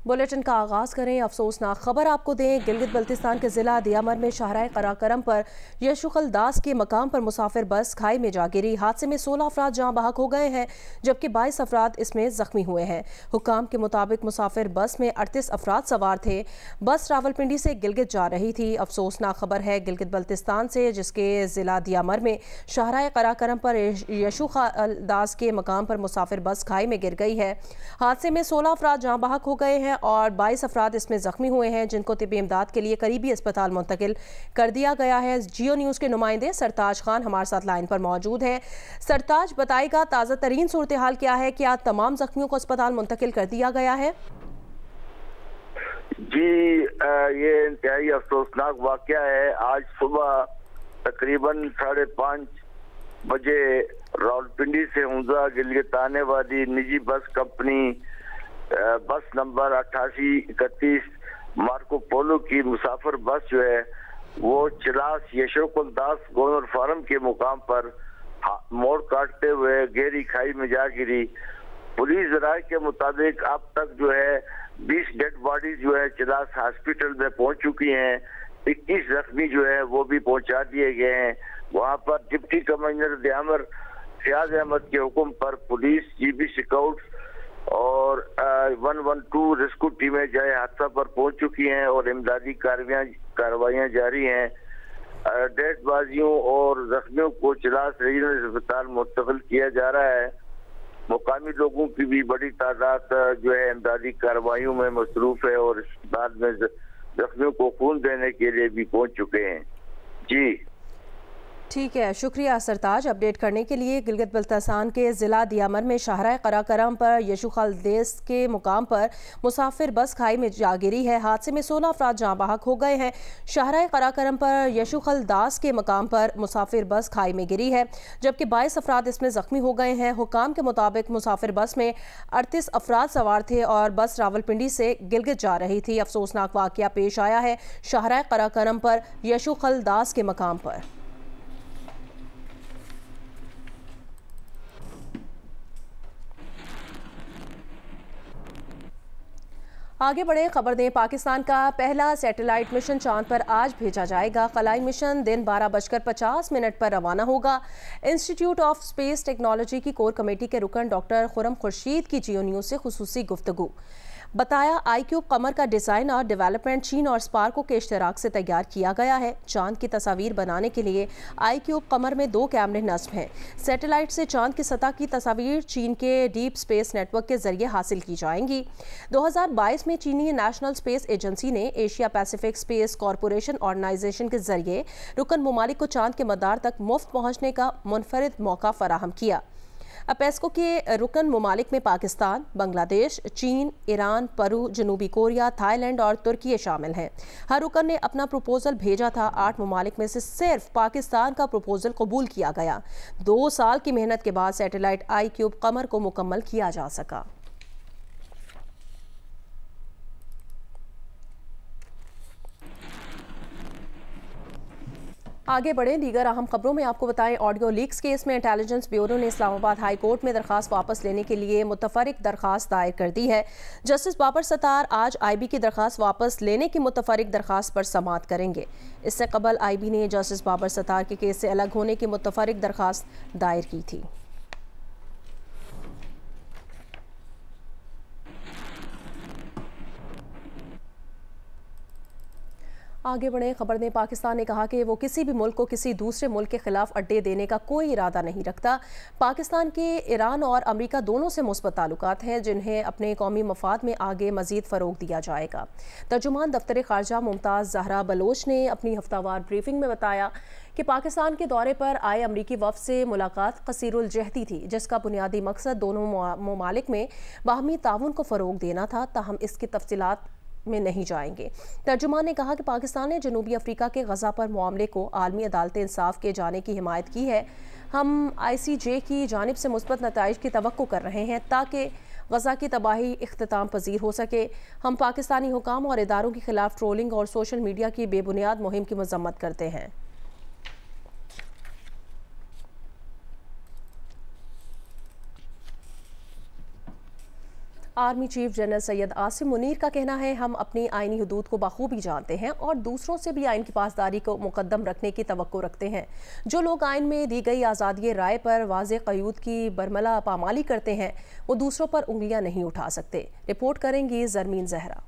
Bulletin का आगाज करें। अफसोसनाक खबर आपको दें, गिलगित बल्तिस्तान के जिला दियामर में शाहराह कराकरम पर यशुखल दास के मकाम पर मुसाफिर बस खाई में जा गिरी। हादसे में 16 अफराद जहां बहक हो गए हैं जबकि 22 अफराद इसमें जख्मी हुए हैं। हुकाम के मुताबिक मुसाफिर बस में 38 अफराद सवार थे। बस रावलपिंडी से गिलगित जा रही थी। अफसोसनाक खबर है गिलगित बल्तिस्तान से, जिसके जिला दियामर में शाहराह कराकरम पर यशुखल दास के मकाम पर मुसाफिर बस खाई में गिर गई है। हादसे में 16 अफराद जहां बहक हो गए हैं और 22 अफराद इसमें जख्मी हुए हैं, जिनको तिब्बी इमदाद के लिए करीबी अस्पताल मुंतकिल कर दिया गया है। जियो न्यूज़ के नुमाइंदे सरताज खान हमारे साथ लाइन पर मौजूद हैं। सरताज, बताएगा ताज़ा तरीन सूरत हाल क्या है? क्या तमाम जख्मियों को अस्पताल मुंतकिल कर दिया गया है? जी, ये इंतहाई अफसोसनाक वाक़या है। आज सुबह तकरीबन 5:30 बजे रावलपिंडी से हुंजा गिलगित आने वाली निजी बस कंपनी बस नंबर 8831 मार्को पोलो की मुसाफिर बस जो है वो चिलास यशोकुल दास गोनर फार्म के मुकाम पर मोड़ काटते हुए गहरी खाई में जा गिरी। पुलिस राय के मुताबिक अब तक जो है 20 डेड बॉडी जो है चिलास हॉस्पिटल में पहुंच चुकी हैं। 21 जख्मी जो है वो भी पहुंचा दिए गए हैं। वहां पर डिप्टी कमिश्नर दियामर फयाज अहमद के हुक्म पर पुलिस, जीबी स्काउट्स और 112 रेस्क्यू टीमें जाए हादसा पर पहुंच चुकी हैं और इमदादी कार्रवाइयां जारी हैं। डेड बाजियों और जख्मियों को चिलास रीजनल अस्पताल मुंतकिल किया जा रहा है। मुकामी लोगों की भी बड़ी तादाद जो है इमदादी कार्रवाइयों में मसरूफ है और अस्पताल में जख्मियों को खून देने के लिए भी पहुंच चुके हैं। जी ठीक है, शुक्रिया सरताज अपडेट करने के लिए। गिलगित बल्तिस्तान के ज़िला दियामर में शाहराह कराकरम पर यशुखल दास के मुकाम पर मुसाफिर बस खाई में जा गिरी है। हादसे में 16 अफराद जहां बहक हो गए हैं। शाहराह कराकरम पर यशुखल दास के मकाम पर मुसाफिर बस खाई में गिरी है जबकि 22 अफराद इसमें जख्मी हो गए हैं। हुकाम के मुताबिक मुसाफिर बस में 38 अफराद सवार थे और बस रावलपिंडी से गिलगित जा रही थी। अफसोसनाक वाक़या पेश आया है शाहराह कराकरम पर यशुखल दास के मकाम पर। आगे बढ़े, खबर दें, पाकिस्तान का पहला सैटेलाइट मिशन चांद पर आज भेजा जाएगा। खलाई मिशन दिन 12:50 पर रवाना होगा। इंस्टीट्यूट ऑफ स्पेस टेक्नोलॉजी की कोर कमेटी के रुकन डॉक्टर खुरम खुर्शीद की जियो न्यूज़ से खुसूसी गुफ्तगू। बताया, आईक्यूब कमर का डिज़ाइन और डेवलपमेंट चीन और स्पार्को के इश्तराक से तैयार किया गया है। चांद की तस्वीर बनाने के लिए आईक्यूब कमर में 2 कैमरे नस्ब हैं। सैटेलाइट से चांद की सतह की तस्वीर चीन के डीप स्पेस नेटवर्क के जरिए हासिल की जाएंगी। 2022 में चीनी नेशनल स्पेस एजेंसी ने Asia Pacific space corporation organisation के जरिए रुकन ममालिक को चांद के मदार तक मुफ्त पहुँचने का मुनफरिद मौका फराहम किया। अपेस्को के रुकन ममालिक में पाकिस्तान, बांग्लादेश, चीन, ईरान, पेरू, जनूबी कोरिया, थाईलैंड और तुर्की शामिल हैं। हर रुकन ने अपना प्रपोजल भेजा था। 8 ममालिक में से सिर्फ पाकिस्तान का प्रपोजल कबूल किया गया। 2 साल की मेहनत के बाद सैटेलाइट आईक्यूब कमर को मुकम्मल किया जा सका। आगे बढ़े, दीगर अहम खबरों में आपको बताएं, ऑडियो लीक्स केस में इंटेलिजेंस ब्यूरो ने इस्लामाबाद हाई कोर्ट में दरखास्त वापस लेने के लिए मुतफरिक दरखास्त दायर कर दी है। जस्टिस बाबर सत्तार आज आईबी की दरखास्त वापस लेने की मुतफरिक दरखास्त पर समाअत करेंगे। इससे कबल आईबी ने जस्टिस बाबर सत्तार के केस से अलग होने की मुतफरिक दरखास्त दायर की थी। आगे बढ़े, खबर ने पाकिस्तान ने कहा कि वो किसी भी मुल्क को किसी दूसरे मुल्क के खिलाफ अड्डे देने का कोई इरादा नहीं रखता। पाकिस्तान के ईरान और अमेरिका दोनों से मुस्बत ताल्लुकात हैं जिन्हें अपने कौमी मफाद में आगे मजीद फ़रोग दिया जाएगा। तर्जुमान दफ्तर ख़ारजा मुमताज़ ज़हरा बलोच ने अपनी हफ्तावार ब्रीफिंग में बताया कि पाकिस्तान के दौरे पर आए अमरीकी वफ़द से मुलाकात कसीरुल जहदी थी, जिसका बुनियादी मकसद दोनों ममालिक में बाहमी ताउन को फ़रोग देना था। ताहम इसकी तफसीलात में नहीं जाएंगे। तर्जुमान ने कहा कि पाकिस्तान ने जनूबी अफ्रीका के गज़ा पर मामले को आलमी अदालत इंसाफ के जाने की हिमायत की है। हम ICJ की जानिब से मुस्बत नताइज की तवक्को कर रहे हैं ताकि गज़ा की तबाही इख्तिताम पजीर हो सके। हम पाकिस्तानी हुकाम और इदारों के खिलाफ ट्रोलिंग और सोशल मीडिया की बेबुनियाद मुहिम की मजम्मत करते हैं। Army chief general Syed Asim Munir का कहना है, हम अपनी आईनी हदूद को बखूबी जानते हैं और दूसरों से भी आइन की पासदारी को मुकद्दम रखने की तवक्को रखते हैं। जो लोग आइन में दी गई आज़ादी राय पर वाज़ेह क़यूद की बरमला पामाली करते हैं, वो दूसरों पर उंगलियां नहीं उठा सकते। रिपोर्ट करेंगी जरमीन जहरा।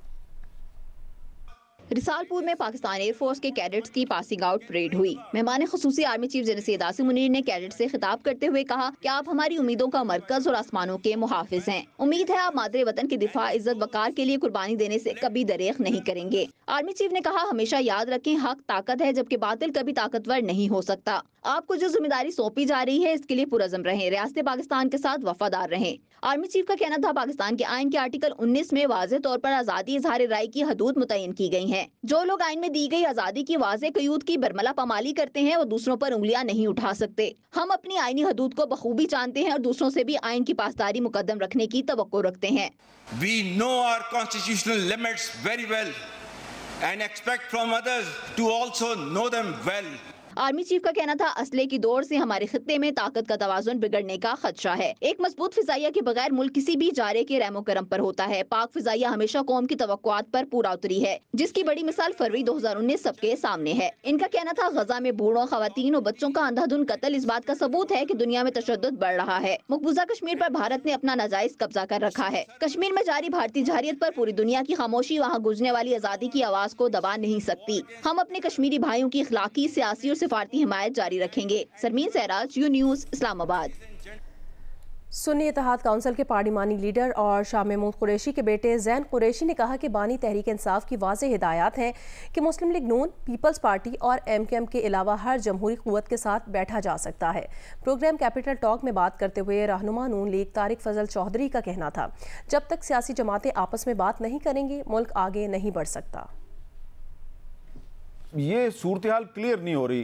रिसालपुर में पाकिस्तान एयरफोर्स के कैडेट्स की पासिंग आउट परेड हुई। मेहमान खुसूसी army chief general Syed Asim Munir ने कैडेट से खिताब करते हुए कहा कि आप हमारी उम्मीदों का मरकज और आसमानों के मुहाफिज हैं। उम्मीद है आप मादरे वतन की दिफा, इज्जत वकार के लिए कुर्बानी देने से कभी दरेख नहीं करेंगे। आर्मी चीफ ने कहा, हमेशा याद रखें, हक ताकत है जबकि बातिल कभी ताकतवर नहीं हो सकता। आपको जो जिम्मेदारी सौंपी जा रही है इसके लिए पुरज़म रहें, रियासत पाकिस्तान के साथ वफादार रहें। आर्मी चीफ का कहना था, पाकिस्तान के आइन के आर्टिकल 19 में वाज़ेह तौर पर आज़ादी इज़हार राय की हदूद मुतय्यन की गई हैं। जो लोग आइन में दी गई आज़ादी की वाज़ेह क़यूद की बरमला पामाली करते हैं, वो दूसरों पर उंगलियां नहीं उठा सकते। हम अपनी आइनी हदूद को बखूबी जानते हैं और दूसरों से भी आइन की पासदारी मुकद्दम रखने की तवक्को रखते हैं। We know our constitutional limits very well and expect from others to also know them well. Army chief का कहना था, असले की दौड़ से हमारे खित्ते में ताकत का तवाज़ुन बिगड़ने का खदशा है। एक मजबूत फिजाइया के बगैर मुल्क किसी भी जारे के रहमो करम पर होता है। पाक फिजाइया हमेशा कौम की तवक्कुआत पर पूरा उतरी है, जिसकी बड़ी मिसाल फरवरी 2019 सबके सामने है। इनका कहना था, गजा में बूढ़ों, खवातीन और बच्चों का अंधाधुन कत्ल इस बात का सबूत है कि दुनिया में तशद्दुद बढ़ रहा है। मकबूजा कश्मीर पर भारत ने अपना नाजायज कब्जा कर रखा है। कश्मीर में जारी भारतीय जारियत पर पूरी दुनिया की खामोशी वहाँ गुजरने वाली आज़ादी की आवाज को दबा नहीं सकती। हम अपने कश्मीरी भाइयों की इखलाकी, सियासी और सिफारती हिमायत जारी रखेंगे। सरमीन सहरा, जियो न्यूज़, इस्लामाबाद। सुन्नी इत्तेहाद काउंसिल के पार्लिमानी लीडर और शाह महमूद कुरैशी के बेटे जैन कुरैशी ने कहा कि बानी तहरीक इंसाफ की वाज़ेह हिदायत हैं कि मुस्लिम लीग नून, पीपल्स पार्टी और MKM के अलावा हर जमहूरी क़ुव्वत के साथ बैठा जा सकता है। प्रोग्राम कैपिटल टॉक में बात करते हुए रहनुमा नून लीग तारिक फजल चौधरी का कहना था, जब तक सियासी जमातें आपस में बात नहीं करेंगी, मुल्क आगे नहीं बढ़ सकता। ये सूरत हाल क्लियर नहीं हो रही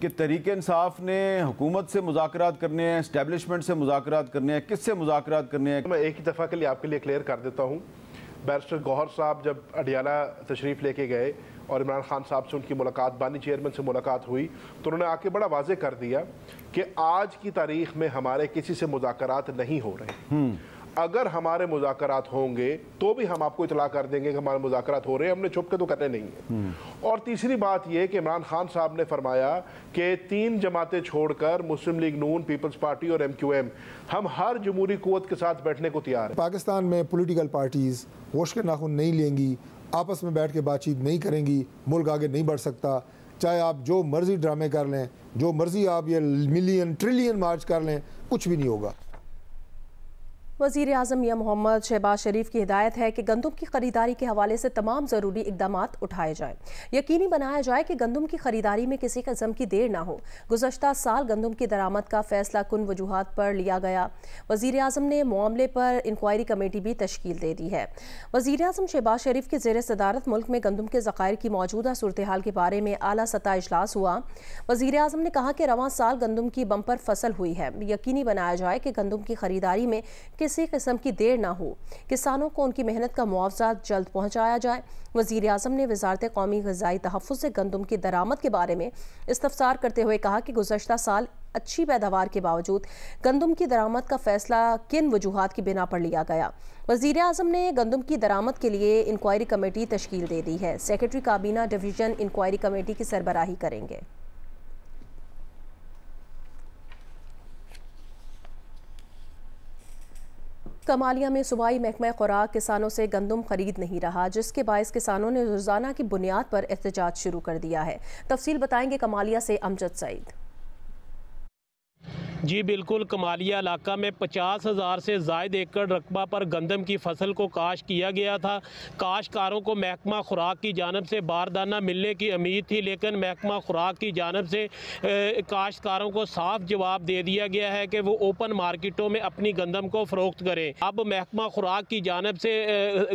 कि तहरीक इंसाफ ने हुकूमत से मुज़ाकरात करने हैं, एस्टेब्लिशमेंट से मुज़ाकरात करने हैं, किससे मुज़ाकरात करने हैं। मैं एक ही दफ़ा के लिए आपके लिए क्लियर कर देता हूँ। बैरिस्टर गौहर साहब जब अडियाला तशरीफ़ लेके गए और इमरान खान साहब से उनकी मुलाकात, बानी चेयरमैन से मुलाकात हुई, तो उन्होंने आके बड़ा वाज़े कर दिया कि आज की तारीख में हमारे किसी से मुज़ाकरात नहीं हो रहे। अगर हमारे मुज़ाकरात होंगे तो भी हम आपको इतला कर देंगे कि हमारे मुज़ाकरात हो रहे हैं, हमने छुप के तो करने नहीं है। और तीसरी बात यह कि इमरान खान साहब ने फरमाया कि 3 जमातें छोड़कर मुस्लिम लीग नून, पीपल्स पार्टी और MQM, हम हर जमहूरी कुव्वत के साथ बैठने को तैयार हैं। पाकिस्तान में पॉलिटिकल पार्टीज होश के नाखून नहीं लेंगी, आपस में बैठ के बातचीत नहीं करेंगी, मुल्क आगे नहीं बढ़ सकता। चाहे आप जो मर्जी ड्रामे कर लें, जो मर्जी आप ये मिलियन ट्रिलियन मार्च कर लें, कुछ भी नहीं होगा। वज़ीर आज़म मियां मोहम्मद शहबाज शरीफ की हिदायत है कि गंदम की खरीदारी के हवाले से तमाम ज़रूरी इक़दामात उठाए जाएँ। यकीनी बनाया जाए कि गंदम की खरीदारी में किसी किस्म की देर ना हो। गुज़श्ता साल गंदम की दरामद का फैसला कुन वजूहात पर लिया गया। वज़ीर आज़म ने मामले पर इंक्वायरी कमेटी भी तश्कील दे दी है। वज़ीर आज़म शहबाज शरीफ की ज़ेर सदारत मुल्क में गंदम के ज़खायर की मौजूदा सूरत हाल के बारे में आला सतह इजलास हुआ। वज़ीर आज़म ने कहा कि रवां साल गंदम की बम्पर फसल हुई है। यकीनी बनाया जाए कि गंदम की खरीदारी में किसी किस्म की देर ना हो, किसानों को उनकी मेहनत का मुआवजा जल्द पहुंचाया जाए। वज़ीर आज़म ने वज़ारत कौमी ग़िज़ाई तहफ़्फ़ुज़ से गंदम की दरामद के बारे में इस्तफ़सार करते हुए कहा कि गुज़श्ता साल अच्छी पैदावार के बावजूद गंदम की दरामद का फैसला किन वजूहात की बिना पर लिया गया। वज़ीर आज़म ने गंदम की दरामद के लिए इंक्वायरी कमेटी तश्कील दे दी है। सेक्रेटरी काबीना डिवीज़न इंक्वायरी कमेटी की सरबराही करेंगे। कमालिया में सूबाई महकमा खुराक किसानों से गंदम खरीद नहीं रहा, जिसके बायस किसानों ने रोजाना की बुनियाद पर एहतजाज शुरू कर दिया है। तफसील बताएंगे कमालिया से अमजद सईद। जी बिल्कुल, कमालिया इलाका में 50,000 से ज़ायद एकड़ रकबा पर गंदम की फसल को काश किया गया था। काश्तकारों को महकमा खुराक की जानब से बारदाना मिलने की उम्मीद थी, लेकिन महकमा खुराक की जानब से काश्तकारों को साफ जवाब दे दिया गया है कि वो ओपन मार्केटों में अपनी गंदम को फ़रोख्त करें। अब महकमा खुराक की जानब से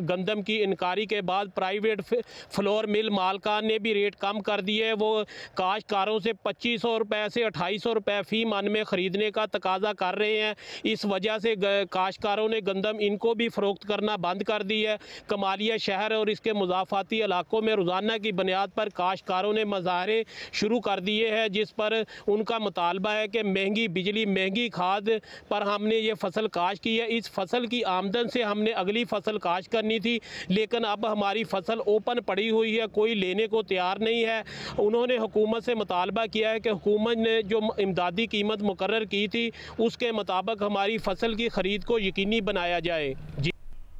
गंदम की इनकारी के बाद प्राइवेट फ्लोर मिल मालकान ने भी रेट कम कर दिए। वो काश्तकारों से 2500 रुपये से 2800 रुपये फ़ी मन में ख़रीदने ख़रीदने का तकाजा कर रहे हैं। इस वजह से काश्तकारों ने गंदम इनको भी फ़रोख्त करना बंद कर दी है। कमालिया शहर और इसके मुज़ाफ़ाती इलाकों में रोज़ाना की बुनियाद पर काश्तकारों ने मुज़ाहरे शुरू कर दिए हैं, जिस पर उनका मुतालबा है कि महंगी बिजली, महंगी खाद पर हमने ये फसल काश्त की है। इस फसल की आमदन से हमने अगली फसल काश्त करनी थी, लेकिन अब हमारी फसल ओपन पड़ी हुई है, कोई लेने को तैयार नहीं है। उन्होंने हुकूमत से मुतालबा किया है कि हुकूमत ने जो इमदादी कीमत मुकर्रर की थी उसके मुताबिक हमारी फसल की खरीद को यकीनी बनाया जाए। जी।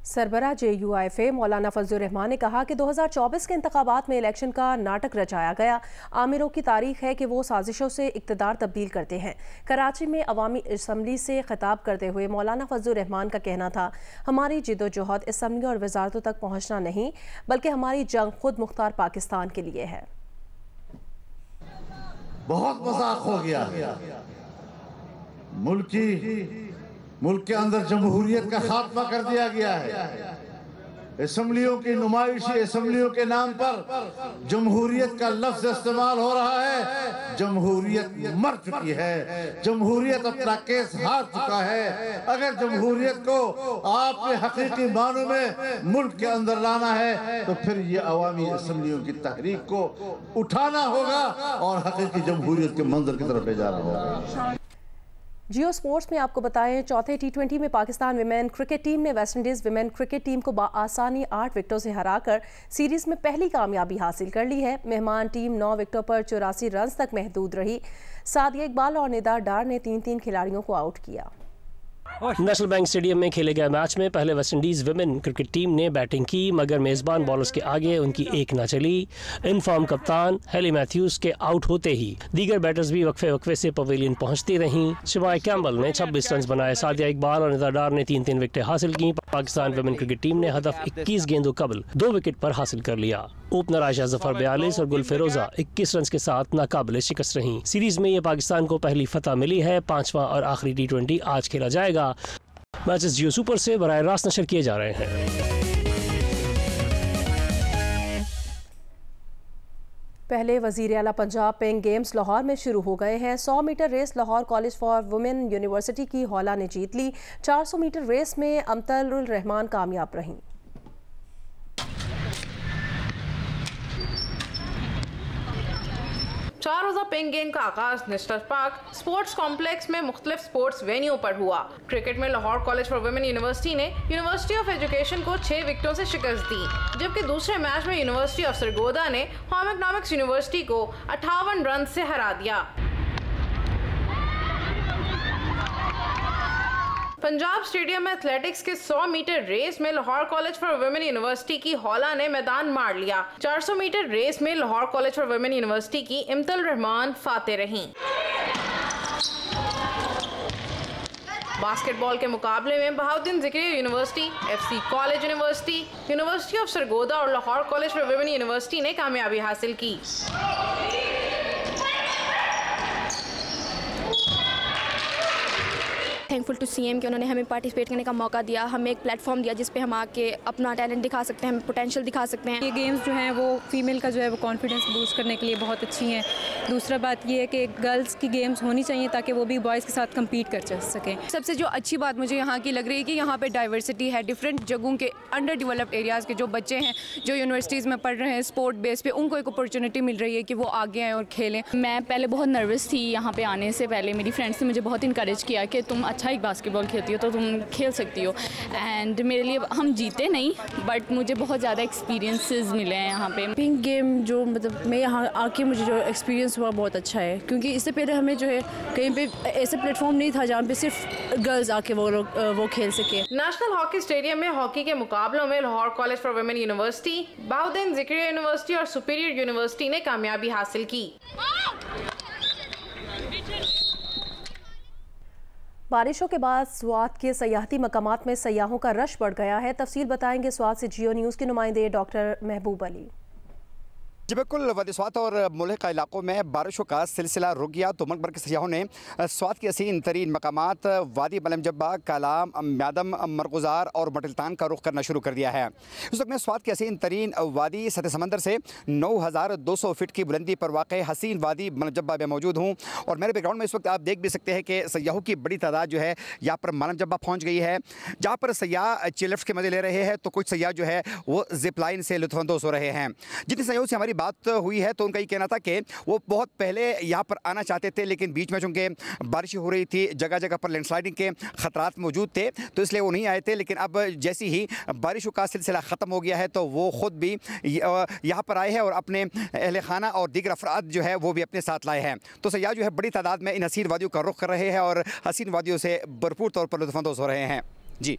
सरबराह JUIFA मौलाना फजलुर रहमान ने कहा कि 2024 के इंतखाबात में इलेक्शन का नाटक रचाया गया। आमिरों की तारीख है कि वो साजिशों से इक़्तिदार तब्दील करते हैं। कराची में अवामी असम्बली से खिताब करते हुए मौलाना फजलुर रहमान का कहना था, हमारी जिद्दोजहद असम्बली और वजारतों तक पहुँचना नहीं, बल्कि हमारी जंग खुद मुख्तार पाकिस्तान के लिए है। बहुत मजाक हो गया, मुल्क के अंदर जमहूरियत का खात्मा कर दिया गया है। असम्बलियों की नुमाइशी असम्बलियों के नाम पर जमहूरियत का लफ्ज इस्तेमाल हो रहा है। जमहूरियत मर चुकी है, जमहूरियत अपना केस हार चुका है। अगर जमहूरियत को आपके हकीकी मानों में मुल्क के अंदर लाना है तो फिर ये अवामी असम्बलियों की तहरीक को उठाना होगा और हकीकी जमहूरियत के मंजर की तरफ ले जाना होगा। जियो स्पोर्ट्स में आपको बताएं, चौथे T20 में पाकिस्तान विमेन क्रिकेट टीम ने वेस्टइंडीज़ विमेन क्रिकेट टीम को आसानी 8 विकेटों से हराकर सीरीज में पहली कामयाबी हासिल कर ली है। मेहमान टीम 9 विकेटों पर 84 रन तक महदूद रही। सादिया इकबाल और निदा डार ने 3-3 खिलाड़ियों को आउट किया। नेशनल बैंक स्टेडियम में खेले गए मैच में पहले वेस्टइंडीज़ विमेन क्रिकेट टीम ने बैटिंग की, मगर मेज़बान बॉलर्स के आगे उनकी एक न चली। इनफॉर्म कप्तान हेली मैथ्यूज़ के आउट होते ही दीगर बैटर्स भी वक्फे से पवेलियन पहुंचती रहीं। शिवाय कैम्बल ने 26 रन बनाए। सादिया इकबाल और निदा डार ने 3-3 विकेटें हासिल की। पाकिस्तान विमेन क्रिकेट टीम ने हदफ 21 गेंदों कबल 2 विकेट पर हासिल कर लिया। ओपनर आयशा जफर 42 और गुल फिरोजा 21 रन के साथ नाकाबिले शिकस्त रहीं। सीरीज में ये पाकिस्तान को पहली फतह मिली है। 5वां और आखिरी T20 आज खेला जाएगा। मैचेस जियो सुपर से बराह रास्त नशर किए जा रहे हैं। पहले वज़ीर आला पंजाब पेइंग गेम्स लाहौर में शुरू हो गए हैं। 100 metre race Lahore college for women university की हौला ने जीत ली। 400 मीटर रेस में अमतलुर रहमान कामयाब रहीं। चार रोज़ा पेइंग गेम का आगाज नेशनल पार्क स्पोर्ट्स कॉम्प्लेक्स में मुख्तलिफ स्पोर्ट्स वेन्यू पर हुआ। क्रिकेट में Lahore college for women university ने यूनिवर्सिटी ऑफ एजुकेशन को 6 विकेटों से शिकस्त दी, जबकि दूसरे मैच में यूनिवर्सिटी ऑफ सरगोदा ने होम इकोनॉमिक्स यूनिवर्सिटी को 58 रन से हरा दिया। पंजाब स्टेडियम में एथलेटिक्स के 100 मीटर रेस में Lahore college for women university की हौला ने मैदान मार लिया। 400 मीटर रेस में Lahore college for women university की इम्तल रहमान फाते रहीं। बास्केटबॉल के मुकाबले में Bahauddin Zakariya university, FC college university, university of Sargodha और Lahore college for women university ने कामयाबी हासिल की। थैंकफुल टू CM कि उन्होंने हमें पार्टिसिपेट करने का मौका दिया, हमें एक प्लेटफॉर्म दिया जिस पे हम आके अपना टैलेंट दिखा सकते हैं, पोटेंशियल दिखा सकते हैं। ये गेम्स जो हैं वो फीमेल का जो है वो कॉन्फिडेंस बूस्ट करने के लिए बहुत अच्छी हैं। दूसरा बात ये है कि गर्ल्स की गेम्स होनी चाहिए ताकि वो भी बॉयज़ के साथ कम्पीट कर सकें। सबसे जो अच्छी बात मुझे यहाँ की लग रही है कि यहाँ पे डाइवर्सिटी है। डिफरेंट जगहों के अंडर डेवलप्ड एरियाज़ के जो बच्चे हैं जो यूनिवर्सिटीज़ में पढ़ रहे हैं स्पोर्ट बेस पे, उनको एक अपॉर्चुनिटी मिल रही है कि वो आगे आएँ और खेलें। मैं पहले बहुत नर्वस थी यहाँ पे आने से पहले। मेरी फ्रेंड्स ने मुझे बहुत इंकरेज किया कि तुम अच्छा एक बास्केटबॉल खेलती हो तो तुम खेल सकती हो। एंड मेरे लिए हम जीते नहीं बट मुझे बहुत ज़्यादा एक्सपीरियंसेस मिले हैं यहाँ पे। पिंक गेम जो मतलब मैं यहाँ आके मुझे जो एक्सपीरियंस हुआ बहुत अच्छा है, क्योंकि इससे पहले हमें जो है कहीं पे ऐसा प्लेटफॉर्म नहीं था जहाँ पे सिर्फ गर्ल्स आके वो खेल सके। नेशनल हॉकी स्टेडियम में हॉकी के मुकाबलों में Lahore college for women university, Bahauddin Zakariya university और सुपीरियर यूनिवर्सिटी ने कामयाबी हासिल की। बारिशों के बाद स्वात के सयाहती मकामात में सयाहों का रश बढ़ गया है। तफसील बताएंगे स्वात से जियो न्यूज़ के नुमाइंदे डॉक्टर महबूब अली। जी बिल्कुल, वादी स्वात और मुल्हिका इलाकों में बारिशों का सिलसिला रुक गया तो मुल्क भर के सयाहों ने स्वात के हसीन तरीन मकामात वादी मलम जब्बा, कालाम, म्यादम, मरगुजार और मटिलतान का रुख करना शुरू कर दिया है। इस वक्त में स्वात के हसीन तरीन वादी सतह समंदर से 9200 फीट की बुलंदी पर वाक़ हसीन वादी मलम जब्बा में मौजूद हूँ और मेरे बैकग्राउंड में इस वक्त आप देख भी सकते हैं कि सयाहों की बड़ी तादाद जो है यहाँ पर मलम जब्बा पहुँच गई है, जहाँ पर सयाह चेयरलिफ्ट के मजे ले रहे हैं तो कुछ सयाह जो है वो जिप लाइन से लुत्फ़अंदोज़ हो रहे हैं। जितने सयाहों से हमारी बात हुई है तो उनका ये कहना था कि वो बहुत पहले यहाँ पर आना चाहते थे, लेकिन बीच में चूँकि बारिश हो रही थी, जगह जगह पर लैंडस्लाइडिंग के खतरात मौजूद थे तो इसलिए वो नहीं आए थे। लेकिन अब जैसे ही बारिशों का सिलसिला ख़त्म हो गया है तो वो ख़ुद भी यहाँ पर आए हैं और अपने अहल खाना और दीगर अफराद जो है वो भी अपने साथ लाए हैं। तो सयाह जो है बड़ी तादाद में इन हसीन वादियों का रुख कर रहे हैं और हसीन वादियों से भरपूर तौर पर लुत्फ़अंदोज़ हो रहे हैं।